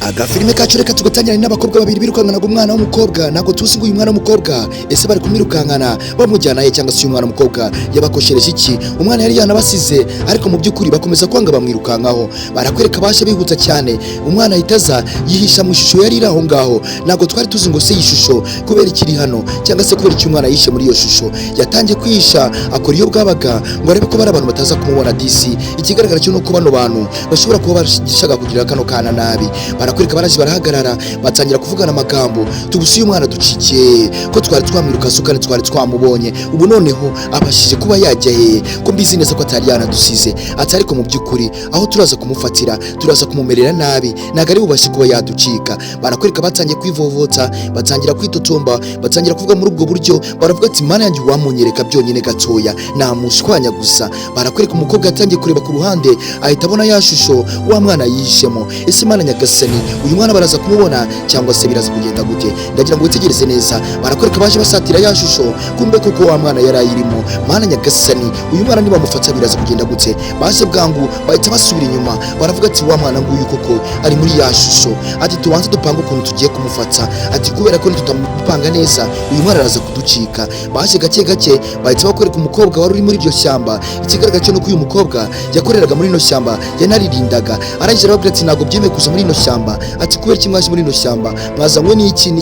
Agafilime kacu reka tugatangirana n'abakobwa babiri birukankanaga umwana w'umukobwa. Nago tuzi ngo uyu mwana w'umukobwa ese bari kumwirukankana bamujyana he, cyangwa se uyu mwana w'umukobwa yabakoshereje iki? Umwana yari yanabasize, ariko mu by'ukuri bakomeza kwanga bamwirukankaho. Barakwereka baje bihuta cyane, umwana ahitaza yihisha mu ishusho yari iri aho ngaho. Nago twari tuzi ngo se yishusho kubera ikiri hano, cyangwa se kubera iki umwana yishe muri iyo shusho. Yatangiye kwihisha akora iyo bwabaga ngo arebe ko bari abantu bataza kumubona DC. Ikigaragara cyo nuko bano bantu bashobora kuba bashaka kugira kano kana nabi. Barakwereka baraje barahagarara, batangira kuvugana amagambo. Tubusi uyu mwana ducikiye ko twari twamwiruka sukane twari twamubonye, ubu noneho abashije kuba yajya he, ko mbizi neza ko atari yanadusize. Ati ariko mu by'ukuri aho turaza kumufatira turaza kumumerera nabi, ntago ari bubashe kuba yaducika. Barakwereka batangiye kwivovota, batangira kwitotomba, batangira kuvuga muri ubwo buryo. Baravuga ati mana yanjye wamunyereka byonyine gatoya namushwanya gusa. Barakwereka umukobwa yatangiye kureba ku ruhande, ahita abona ya shusho wa mwana yishemo. Ese mana nyagasani, uyu mwana baraza kumubona cyangwa se biraza kugenda gute? Ndagira ngo witegereze neza. Barakwereka baje basatira ya shusho, kumbe kuko wa mwana yari ayirimo. Mana nyagasani, uyu mwana niba mufata biraza kugenda gute? Baje bwangu bahita basubira inyuma, baravuga ati wa mwana nguyu koko ari muri ya shusho. Ati tubanze dupanga ukuntu tugiye kumufata, ati kubera ko tutamupanga neza uyu mwana araza kuducika. Baje gake gake bahita bakwereka umukobwa wari uri muri iryo shyamba. Ikigaragara cyo nuko uyu mukobwa yakoreraga muri ino shyamba, yanaririndaga. Arangije aravuga ati ntago byemeye kuza muri ino shyamba. Ati kubera iki mwaje muri ino shyamba? Mwazanywe n'iki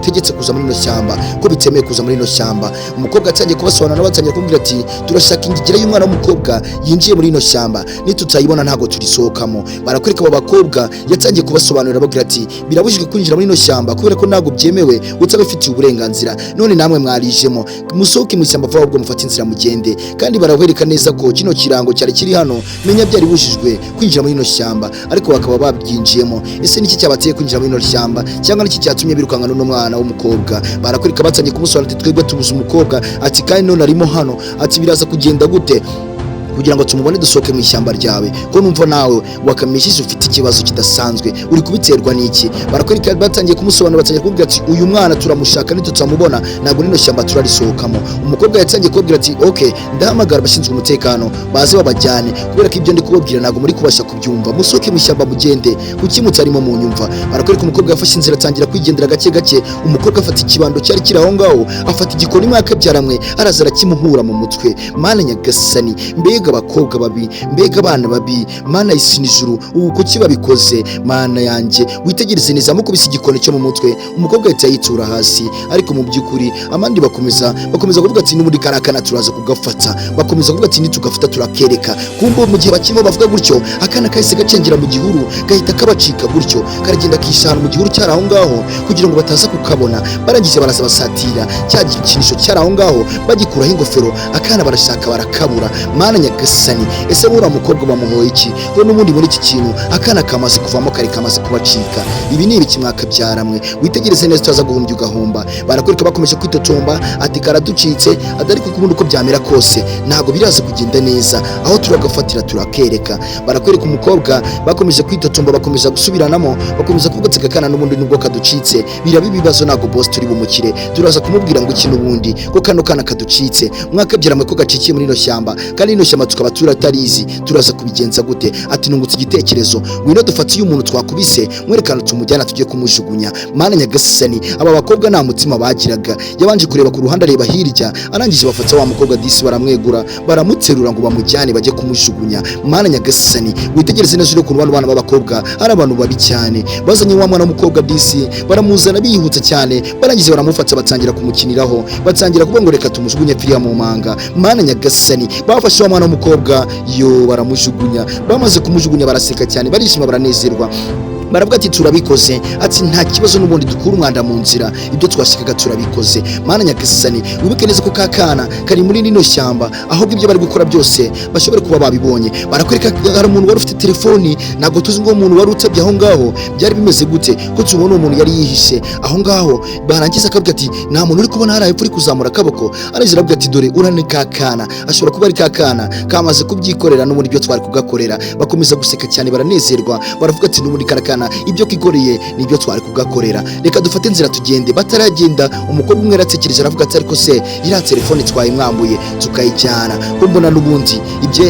tegetse kuza muri ino shyamba, ko bitemeye kuza muri ino shyamba? Umukobwa atangiye kubasobanura, batangiye kumbwira ati turashaka ingigera y'umwana w'umukobwa yinjiye muri ino shyamba, nitutayibona ntago turisohokamo. Barakwereka abo bakobwa yatangiye kubasobanurira bagira ati birabujijwe kwinjira muri ino shyamba kubera ko ntago byemewe, utabifitiye uburenganzira. None namwe mwarijemo, musohoke mu shyamba vuba ahubwo mufate inzira mugende. Kandi barakwereka neza ko kino kirango cyari kiri hano, menya byari bujijwe kwinjira muri ino shyamba, ariko bakaba babyinjiyemo. Ese niki cyabateye kwinjira muri ino shyamba, cyangwa niki cyatumye birukankana n'umwana w'umukobwa? Barakwereka batangiye kumusobanurira ati twebwe tubuze umukobwa, ati kandi none arimo hano, ati biraza kugenda gute kugira ngo tumubone dusohoke mu ishyamba ryawe? Ko numva nawe wakamishije ufite ikibazo kidasanzwe, uri kubiterwa n'iki? Barakwereka batangiye kumusobanura, batangiye kubwira ati uyu mwana turamushaka, nitutamubona ntabwo rino shyamba turarisohokamo. Umukobwa yatangiye kubwira ati okay, ndahamagara abashinzwe umutekano baze babajyane, kubera ko ibyo ndi kubabwira ntabwo muri kubasha kubyumva. Musohoke mu ishyamba mugende, kuki mutarimo mu nyumva? Barakwereka umukobwa yafashe inzira atangira kwigendera gake gake. Umukobwa afata ikibando cyari kiri aho ngaho, afata igikoni mwaka byaramwe, araza arakimuhura mu mutwe. Mana nyagasani, mbega abakobwa babi, mbega abana babi, mana isi n'ijuru, ubu kuki babikoze? Mana yanjye witegereze neza, mukubise igikoni cyo mu mutwe. Umukobwa ahita yitura hasi, ariko mu by'ukuri amandi bakomeza kuvuga ati n'ubundi karakana turaza kugafata. Bakomeza kuvuga ati nitugafata turakereka. Kumbe mu gihe bakimo bavuga gutyo, akana kahise gacengera mu gihuru, gahita kabacika gutyo, karagenda kishana mu gihuru cyari aho ngaho kugira ngo bataza kukabona. Barangije baraza basatira cya gikinisho cyari aho ngaho, bagikuraho ingofero, akana barashaka barakabura. Mana nyagasani, ese buriya mukobwa bamuhoye iki? Ko n'ubundi muri iki kintu akana kamaze kuvamo, kari kamaze kubacika. Ibi ni ibiki mwakabyaramwe? Witegereze neza utaza guhumbya ugahomba. Barakwereka bakomeje kwitotomba, ati karaducitse, ariko kubundi uko byamera kose ntago biraza kugenda neza, aho turagafatira turakereka. Barakwereka umukobwa bakomeje kwitotomba, bakomeza gusubiranamo, bakomeza kuvuga ati kakana n'ubundi nubwo kaducitse biraba ibibazo, ntago boss turi bumukire, turaza kumubwira ngo ikintu ubundi ko kano kana kaducitse. Mwakabyaramwe ko gacikiye muri ino shyamba, kandi ino shyamba tukaba turatarizi, turaza kubigenza gute? Ati nungutse igitekerezo, ngwino dufatiye umuntu twakubise, mwerekana tumujyana tujye kumujugunya. Mana nyagasani, aba bakobwa nta mutima bagiraga. Yabanje kureba ku ruhande, areba hirya, arangije bafata wa mukobwa disi, baramwegura, baramuterura ngo bamujyane bajye kumujugunya. Mana nyagasani, witegereze neza uri ku bano bana b'abakobwa ari abantu babi cyane. Bazanye wa mwana w'umukobwa disi, baramuzana bihutse cyane, barangije baramufata, batangira kumukiniraho, batangira kuvuga ngo reka tumujugunye pfiriya mu manga. Mana nyagasani, bafashe wa mwana w'umukobwa yo baramujugunya. Bamaze kumujugunya baraseka cyane, barishima, baranezerwa. Baravuga ati turabikoze, ati nta kibazo n'ubundi dukura umwanda mu nzira, ibyo twashikaga turabikoze. Mana nyagasani, wibuke neza ko kakana kari muri rino shyamba, ahubwo ibyo bari gukora byose bashobora kuba babibonye. Barakwereka hari umuntu wari ufite telefoni, ntabwo tuzi ngo umuntu wari utabye aho ngaho byari bimeze gute, ko tubona umuntu yari yihishe aho ngaho. Barangiza akavuga ati nta muntu uri kubona hari uri kuzamura akaboko. Arangije aravuga ati dore urane kakana, ashobora kuba ari kakana kamaze kubyikorera n'ubundi ibyo twari kugakorera. Bakomeza guseka cyane, baranezerwa, baravuga ati n'ubundi karakana kwerekana ibyo kikoreye nibyo twari kugakorera, reka dufate inzira tugende. Bataragenda umukobwa umwe aratekereje aravuga ati ariko se iriya telefone twayimwambuye tukayijyana ko mbona n'ubundi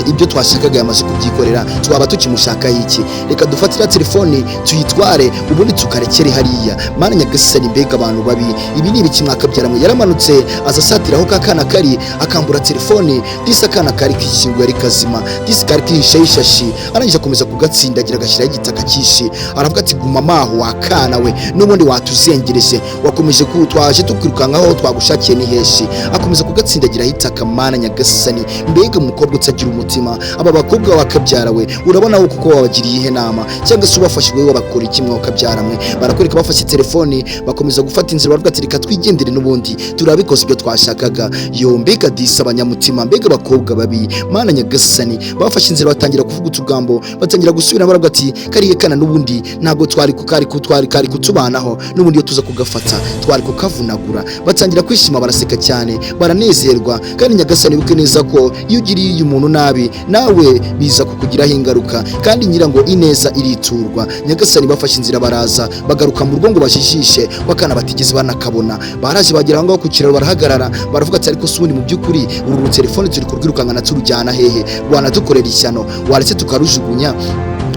ibyo twashakaga yamaze kubyikorera, twaba tukimushaka iki? Reka dufate iriya telefone tuyitware ubundi tukarekere hariya. Mana nyagasani, mbega abantu babi, ibi ni ibiki mwakabyaramwe? Yaramanutse aza asatiraho kakana kari akambura telefone, disi akana kari kishinguye ari kazima, disi kari kihishe ishashi, arangije akomeza kugatsindagira agashyiraho igitaka kishi, aravuga ati guma maho wakana we, n'ubundi watuzengereje, wakomeje kutwaje tukwirukankaho twagushakiye ni heshi. Akomeza kugatsindagira hitaka. Mana nyagasani, mbega umukobwa utagira umutima. Aba bakobwa wakabyara we, urabona aho kuko wabagiriye ihe nama cyangwa se ubafashe wewe wabakora iki mwakabyaramwe? Barakwereka bafashe telefone bakomeza gufata inzira, baravuga ati reka twigendere n'ubundi turabikoze ibyo twashakaga. Yo mbega disi abanyamutima, mbega abakobwa babi. Mana nyagasani, bafashe inzira batangira kuvuga utugambo, batangira gusubira baravuga ati kariye kana n'ubundi ntago twari kutubanaho, n'ubundi iyo tuza kugafata twari kukavunagura. Batangira kwishima baraseka cyane baranezerwa, kandi nyagasani wibuke neza ko iyo ugiriye umuntu nabi nawe biza kukugiraho ingaruka, kandi nyirango ineza iriturwa. Nyagasani bafashe inzira baraza bagaruka mu rugo ngo bajijishe bakana batigeze banakabona. Baraje bagera ngaho ku kiraro barahagarara baravuga ati ariko subundi mu by'ukuri uru telefone turi kurwirukankana turujyana hehe? Wanadukorera ishyano, waretse tukarujugunya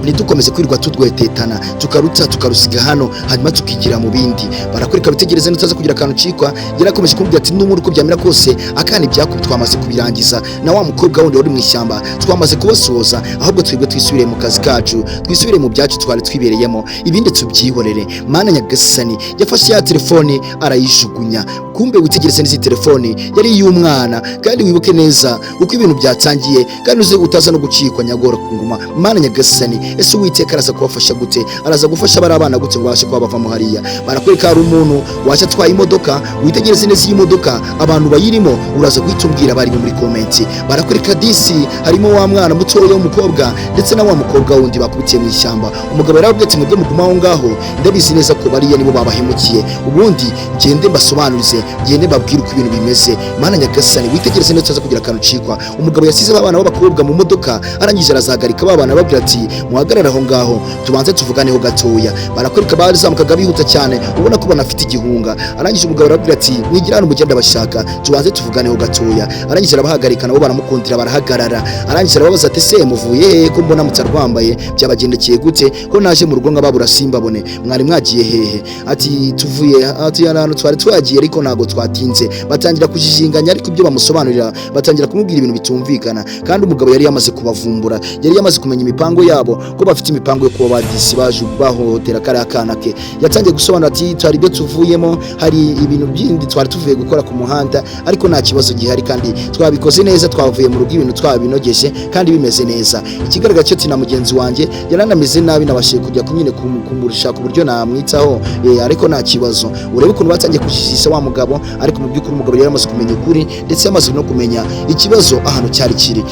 ntidukomeze kwirirwa tudwetetana tukaruta tukarusiga hano hanyuma tukigira mu bindi. Barakwereka bitegereze nutaza kugira akantu cikwa. Yarakomeje kumbwira ati n'umuntu uko byamira kose akana ibyako twamaze kubirangiza, na wa mukobwa wundi wari mu ishyamba twamaze kubasoza, ahubwo twebwe twisubire mu kazi kacu, twisubire mu byacu twari twibereyemo, ibindi tubyihorere. Mana nyagasani, yafashe ya telefone arayijugunya. Kumbe witegereze n'izi telefone yari y'umwana, kandi wibuke neza uko ibintu byatangiye, kandi uze utaza no gucikwa nyagora kunguma. Mana nyagasani, ese Uwiteka araza kubafasha gute? Araza gufasha bari abana gute ngo babashe kuba bavamo hariya? Barakwereka hari umuntu waje atwaye imodoka, witegereze neza iyi modoka abantu bayirimo, uraza guhita umbwira bari muri comment. Barakwereka disi harimo wa mwana mutoya w'umukobwa ndetse na wa mukobwa wundi bakubitiye mu ishyamba. Umugabo yarabwiye ati mwebwe muguma aho ngaho, ndabizi neza ko bariya nibo babahemukiye, ubundi ngende basobanurize, ngende babwire uko ibintu bimeze. Mana nyagasani, witegereze neza utaza kugira akantu cikwa. Umugabo yasize abana b'abakobwa mu modoka, arangije arazahagarika babana babwira ati muhagarara aho ngaho tubanze tuvuganeho gatoya. Barakwereka bazamukaga bihuta cyane ubona ko banafite igihunga. Arangije umugabo arabwira ati mwigira hano mugenda bashaka tubanze tuvuganeho gatoya. Arangije arabahagarika nabo baramukundira barahagarara. Arangije arababaza ati se muvuye hehe ko mbona mutarwambaye, byabagendekeye gute ko naje mu rugo nkababura simbabone, mwari mwagiye hehe? Ati tuvuye ati yarano twari twagiye ariko nago twatinze. Batangira kujijinganya, ariko ibyo bamusobanurira batangira kumubwira ibintu bitumvikana, kandi umugabo yari yamaze kubavumbura, yari yamaze kumenya imipango yabo ko bafite imipango yo kuba badisi baje bahohotera kariya kana ke. Yatangiye gusobanura ati twari byo tuvuyemo, hari ibintu byindi twari tuvuye gukora ku muhanda, ariko nta kibazo gihari kandi twabikoze neza, twavuye mu rugo ibintu twabinogeje kandi bimeze neza. Ikigaragara cyo tina mugenzi wanjye yaranameze nabi, nabashiye kujya kunyine kumurusha ku buryo namwitaho, ariko nta kibazo. Urebe ukuntu batangiye kujijisha wa mugabo, ariko mu by'ukuri umugabo yari yamaze kumenya ukuri ndetse yamaze no kumenya ikibazo ahantu cyari kiri.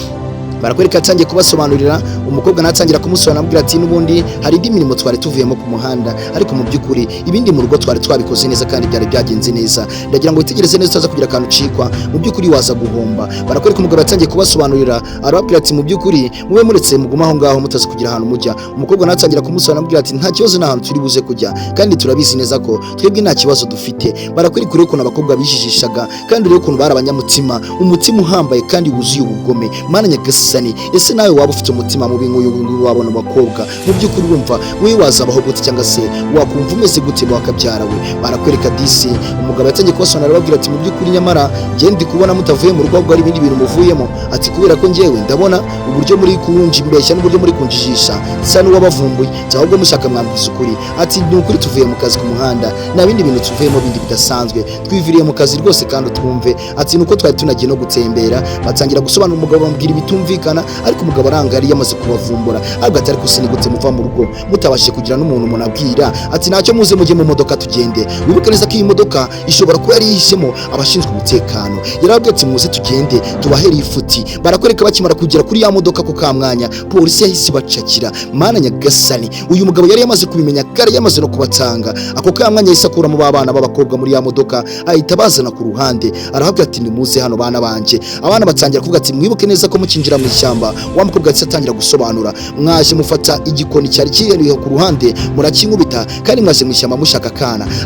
Barakwereka atangiye kubasobanurira, umukobwa natangira kumusobanurira amubwira ati n'ubundi hari indi mirimo twari tuvuyemo ku muhanda, ariko mu by'ukuri ibindi mu rugo twari twabikoze neza kandi byari byagenze neza. Ndagira ngo witegereze neza utaza kugira akantu cikwa, mu by'ukuri waza guhomba. Barakwereka umugabo atangiye kubasobanurira, arababwira ati mu by'ukuri mube muretse muguma aho ngaho mutaza kugira ahantu mujya. Umukobwa natangira kumusobanurira amubwira ati nta kibazo n'ahantu turi buze kujya, kandi turabizi neza ko twebwe nta kibazo dufite. Barakwereka rero ukuntu abakobwa bijijishaga, kandi rero ukuntu bari abanyamutima, umutima uhambaye kandi wuzuye ubugome. Mana nyagasani, ese nawe waba ufite umutima mubi nk'uyu nguyu wabona abakobwa, mu by'ukuri wumva wewe wazabaho gute cyangwa se wakumva umeze gute wakabyara we? Barakwereka disi umugabo yatangiye kubasobanurira ababwira ati mu by'ukuri nyamara njye ndi kubona mutavuye mu rugo ahubwo ari ibindi bintu muvuyemo. Ati kubera ko njyewe ndabona uburyo muri kunji mbeshya n'uburyo muri kunjijisha sa n'uwabavumbuye, ahubwo mushaka mwambwiza ukuri. Ati ni ukuri tuvuye mu kazi ku muhanda, nta bindi bintu tuvuyemo bindi bidasanzwe, twiviriye mu kazi rwose kandi twumve. Ati nuko twari tunagiye no gutembera. Batangira gusobanura umugabo bamubwira ibitumvikana, ariko umugabo arangari yamaze kubavumbura, ahubwo atari kusini gute muva mu rugo mutabashije kugira n'umuntu munabwira. Ati ntacyo muze mujye mu modoka tugende. Wibuke neza ko iyi modoka ishobora kuba yari yihishemo abashinzwe umutekano. Yarabwiye ati muze tugende tubahereye ifuti. Barakwereka bakimara kugera kuri ya modoka ko kamwanya polisi yahise bacakira. Mana nyagasani, uyu mugabo yari yamaze kubimenya kare, yamaze no kubatanga. Ako kamwanya yahise akura mu babana b'abakobwa muri ya modoka ahita bazana ku ruhande. Arahabwira ati nimuze hano bana banje. Abana batangira kuvuga ati mwibuke neza ko mukinjira mu ishyamba wa mukobwa ati atangira gusobanura mwaje mufata igikoni cyari kiriho ku ruhande murakinkubita kandi mwaje mu ishyamba mushaka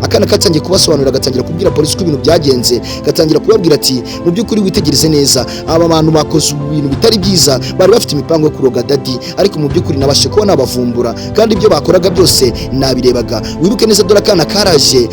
akana katangiye kubasobanurira gatangira kubwira polisi ko ibintu byagenze gatangira kubabwira ati mu by'ukuri witegereze neza aba bantu bakoze ibintu bitari byiza bari bafite imipango yo kuroga dadi ariko mu by'ukuri nabashe kubona abavumbura kandi ibyo bakoraga byose nabirebaga wibuke neza dore akana karaje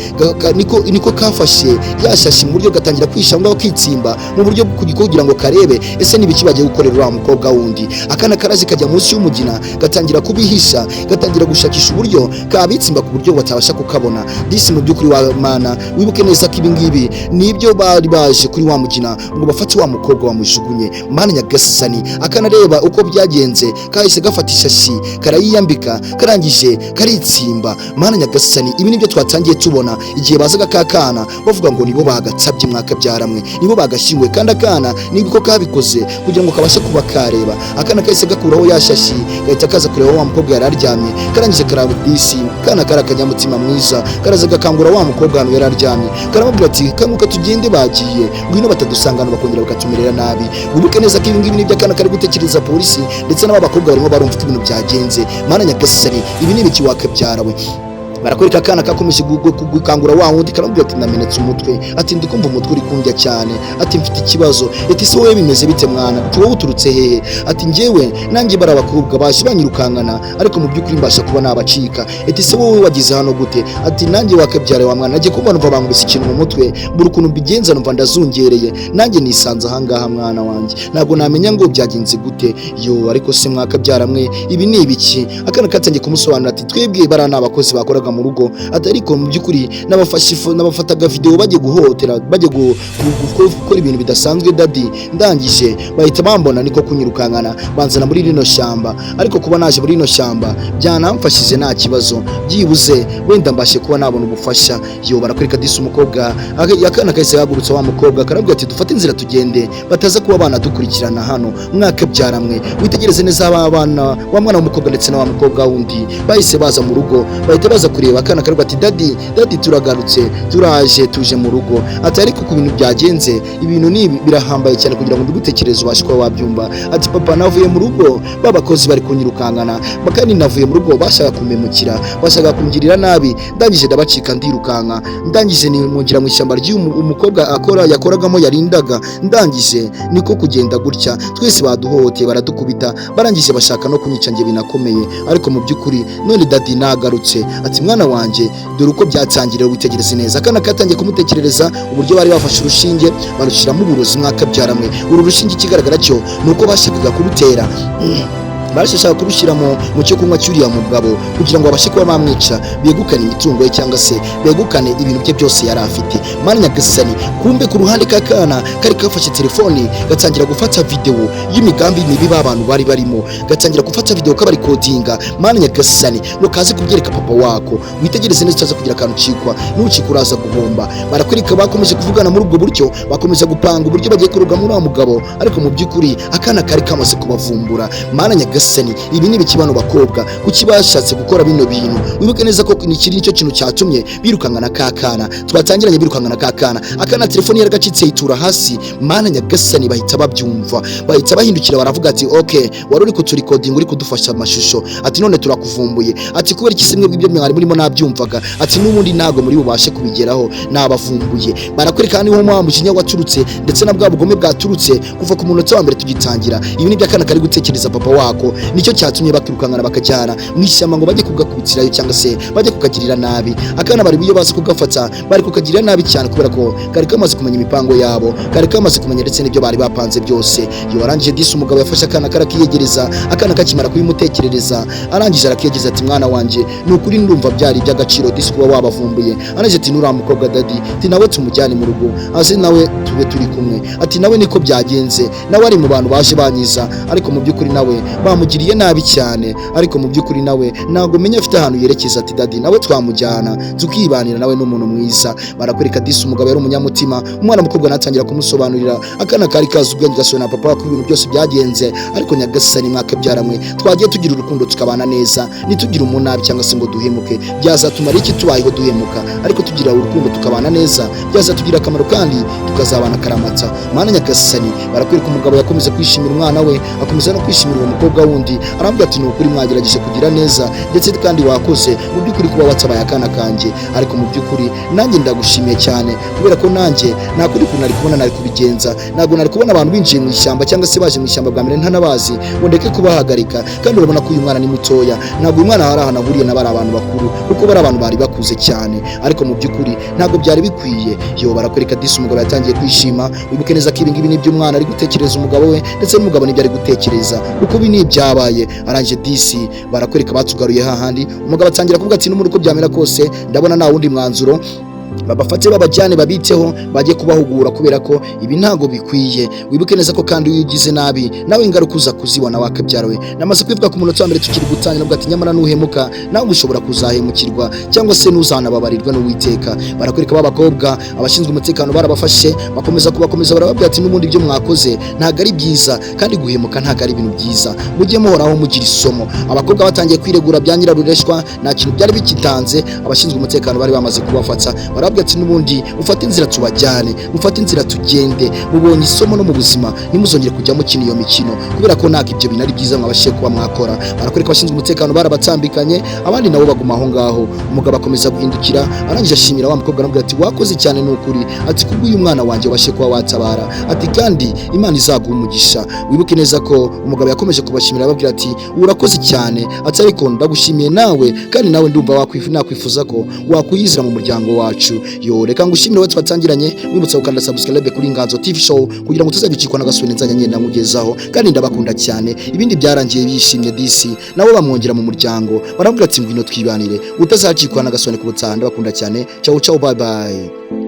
niko kafashe yashashi mu buryo gatangira kwisha ngo kwitsimba mu buryo kugira ngo karebe ese nibiki bagiye gukorera wa mukobwa wundi akana karaje kajya munsi y'umugina gatangira kubihisha gatangira gushakisha uburyo kabitsimba ku buryo batabasha kukabona disi mu by'ukuri wa mana wibuke neza ko ibingibi nibyo bari baje kuri wa mugina ngo bafate wa mukobwa wamujugunye mana nyagasani akanareba uko byagenze kahise gafata ishashi karayiyambika karangije karitsimba mana nyagasani ibi nibyo twatangiye tubona igihe bazaga kakana bavuga ngo nibo bagatsabye mwaka byaramwe nibo bagashyingwe kandi akana nibiko kabikoze kugira ngo kabashe kuba kareba akana kahise gakuraho yashashi gahita kaza kureba wa mukobwa yari aryamye karangije karabudisi kana karakanyamutima mwiza karaza gakangura wa mukobwa hano yari aryamye karamubwira ati kanguka tugende bagiye ngwino batadusangana bakongera bakatumerera nabi wibuke neza ko ibingibi nibyo akana kari gutekereza polisi ndetse n'aba bakobwa barimo barumva ibintu byagenze mana nyagasani ibi nibiki wakabyarawe barakwereka akana kakomeje gukangura wa wundi karamubwira ati ndamenetse umutwe ati ndikumva umutwe uri kundya cyane ati mfite ikibazo ati se wowe bimeze bite mwana ati wowe uturutse hehe ati njyewe nanjye bara abakobwa baje banyirukankana ariko mu by'ukuri mbasha kuba nabacika ati se wowe wagize hano gute ati nanjye wakabyara wa mwana nagiye kumva numva bangubise ikintu mu mutwe buri ukuntu mbigenza numva ndazungereye nanjye nisanze ahangaha mwana wanjye ntabwo namenya ngo byagenze gute yo ariko se mwakabyara mwe ibi ni ibiki akana katangiye kumusobanura ati twebwe bara n'abakozi bakoraga mu rugo atariko mu by'ukuri n'abafataga video bagiye guhotera bagiye gukora ibintu bidasanzwe dadi ndangije bahita bambona niko kunyirukankana banzana muri rino shamba ariko kuba naje muri rino shamba byanamfashije nta kibazo byibuze wenda mbashe kuba nabona ubufasha yo barakwereka disi umukobwa yakana kahise yagurutse wa mukobwa karabwira ati dufate inzira tugende bataza kuba abana dukurikirana hano mwaka byaramwe witegereze neza abana wa mwana w'umukobwa ndetse na wa mukobwa wundi bahise baza mu rugo bahita baza kureba akana karabwira ati dadi turagarutse turaje tuje mu rugo ati ariko ku bintu byagenze ibintu ni birahambaye cyane kugira ngo mbigutekereze ubashe kuba wabyumva ati papa navuye mu rugo babakozi bari kunyirukankana bakandi navuye mu rugo bashaka kumemukira bashaka kumgirira nabi ndangije ndabacika ndirukanka ndangije nimungira mu ishyamba ry'umukobwa yakoragamo yarindaga ndangije niko kugenda gutya twese baduhohoteye baradukubita barangije bashaka no kunyica nge binakomeye ariko mu by'ukuri none dadi nagarutse ati mwana wanje dore uko byatangiriye witegereze neza akana katangiye kumutekerereza uburyo bari bafashe urushinge barushiramo uburozi mwaka byaramwe uru rushinge ikigaragara cyo nuko bashakaga kurutera barashaka kurushyira mu cyo kunywa cyuriya mugabo kugira ngo babashe kuba bamwica begukane imitungo ye cyangwa se begukane ibintu bye byose yari afite mana nyagasani kumbe ku ruhande kakana kari kafashe telefoni gatangira gufata video y'imigambi mibi abantu bari barimo gatangira gufata video kabari kodinga mana nyagasani no kazi kubyereka papa wako witegereze neza cyaza kugira akantu cikwa n'ucikuraza guhomba barakwereka bakomeje kuvugana muri ubwo buryo bakomeje gupanga uburyo bagiye kuroga muri wa mugabo ariko mu by'ukuri akana kari kamaze kubavumbura mana nyagasani ibi ni bikibano bakobwa kuki bashatse gukora bino bintu wibuke neza ko nikiri nicyo kintu cyatumye birukankana kakana twatangiranye birukankana kakana akana telefoni yaragacitse yitura hasi mana nyagasani bahita babyumva bahita bahindukira baravuga ati okay wari uri kuturi recording uri kudufasha amashusho ati none turakuvumbuye ati kubera iki simwe bw'ibyo mwari murimo nabyumvaga ati n'ubundi ntago muri bubashe kubigeraho nabavumbuye barakwereka kandi ho mwambu kinya waturutse ndetse na bwa bugome bwaturutse kuva ku munota wa mbere tugitangira ibi ni byakana kari gutekereza papa wako nicyo cyatumye bakirukankana bakajyana mu ishyamba ngo bajye kugakubitirayo cyangwa se bajye kukagirira nabi akana bari biyo bazi kugafata bari kukagirira nabi cyane kubera ko kari kamaze kumenya imipango yabo kari kamaze kumenya ndetse n'ibyo bari bapanze byose iyo arangije disi umugabo yafashe akana karakiyegereza akana kakimara kubimutekereza arangije arakiyegeza ati mwana wanje ni ukuri ndumva byari iby'agaciro disi kuba wabavumbuye arangije ati nura mukobwa dadi ati nawe tumujyane mu rugo azi nawe tube turi kumwe ati nawe niko byagenze nawe ari mu bantu baje banyiza ariko mu by'ukuri nawe bamugiriye nabi cyane, ariko mu by'ukuri nawe ntabwo menya afite ahantu yerekeza. Ati dadi nawe twamujyana tukibanira, nawe n'umuntu mwiza. Barakwereka disi umugabo yari umunyamutima. Umwana mukobwa natangira kumusobanurira akana kari kazi ubwenge gasubira na papa ko ibintu byose byagenze, ariko Nyagasani mwaka byaramwe twagiye tugira urukundo tukabana neza, nitugira umunabi cyangwa se ngo duhemuke byazatumara iki tubayeho duhemuka, ariko tugira urukundo tukabana neza byazatugira akamaro kandi tukazabana karamata. Mana Nyagasani, barakwereka umugabo yakomeze kwishimira umwana we, akomeza no kwishimira uwo mukobwa wundi. Arambwira ati nukuri mwagerageje kugira neza ndetse kandi wakoze mu by'ukuri kuba watabaye akana kanjye, ariko mu by'ukuri nanjye ndagushimiye cyane kubera ko nanjye nakuri kunari kubona nari kubigenza. Ntabwo nari kubona abantu binjiye mu ishyamba cyangwa se baje mu ishyamba bwa mbere ntanabazi ngo ndeke kubahagarika, kandi urabona ko uyu mwana ni mutoya. Ntabwo uyu mwana hari ahantu ahuriye n'abari abantu bakuru kuko bari abantu bari bakuze cyane, ariko mu by'ukuri ntabwo byari bikwiye. Yo barakwereka disi umugabo yatangiye kwishima. Wibuke neza ko ibi ngibi nibyo umwana ari gutekereza umugabo we, ndetse n'umugabo nibyo ari gutekereza kuko ibi ni ibyabaye. Arangije disi barakwereka batugaruye hahandi. Umugabo atangira kuvuga ati n'umuntu uko byamera kose ndabona nta wundi mwanzuro babafate babajyane babiteho bajye kubahugura kubera ko ibi ntago bikwiye. Wibuke neza ko kandi iyo ugize nabi nawe ingaruka uza kuzibona wakabyarawe. Namaze kwivuga ku munota wa mbere tukiri gutangira bwa ati nyamara nuhemuka nawe ushobora kuzahemukirwa cyangwa se nuzanababarirwa n'Uwiteka. Barakwereka babakobwa abashinzwe umutekano barabafashe bakomeza barababwira ati n'ubundi ibyo mwakoze ntago ari byiza, kandi guhemuka ntago ari ibintu byiza, mujye muhoraho mugira isomo. Abakobwa batangiye kwiregura bya nyirarureshwa, nta kintu byari bikitanze. Abashinzwe umutekano bari bamaze kubafata barabwira ati n'ubundi ufate inzira tubajyane, ufate inzira tugende, mubonye isomo no mu buzima nimuzongere kujya mukina iyo mikino kubera ko ntabwo ibyo bintu ari byiza mwabashe kuba mwakora. Barakwereka abashinzwe umutekano barabatambikanye, abandi nabo baguma aho ngaho. Umugabo akomeza guhindukira arangije ashimira wa mukobwa aramubwira ati wakoze cyane n'ukuri, ati kubw'uyu mwana wanjye wabashe kuba watabara, ati kandi Imana izaguha umugisha. Wibuke neza ko umugabo yakomeje kubashimira ababwira ati urakoze cyane, ati ariko ndagushimiye nawe kandi nawe ndumva nakwifuza ko wakwiyizira mu muryango wacu. Yo reka ngushimire wowe twatangiranye, wibutsa gukanda subscribe kuri Inganzo TV show kugira ngo tuzagicikwa n'agasubira nzanya ngenda nkugezaho, kandi ndabakunda cyane. Ibindi byarangiye bishimye disi nabo bamwongera mu muryango, barabwira ati ngwino twibanire utazacikwa n'agasubira ku butanda. Bakunda cyane. Ciao ciao, bye bye.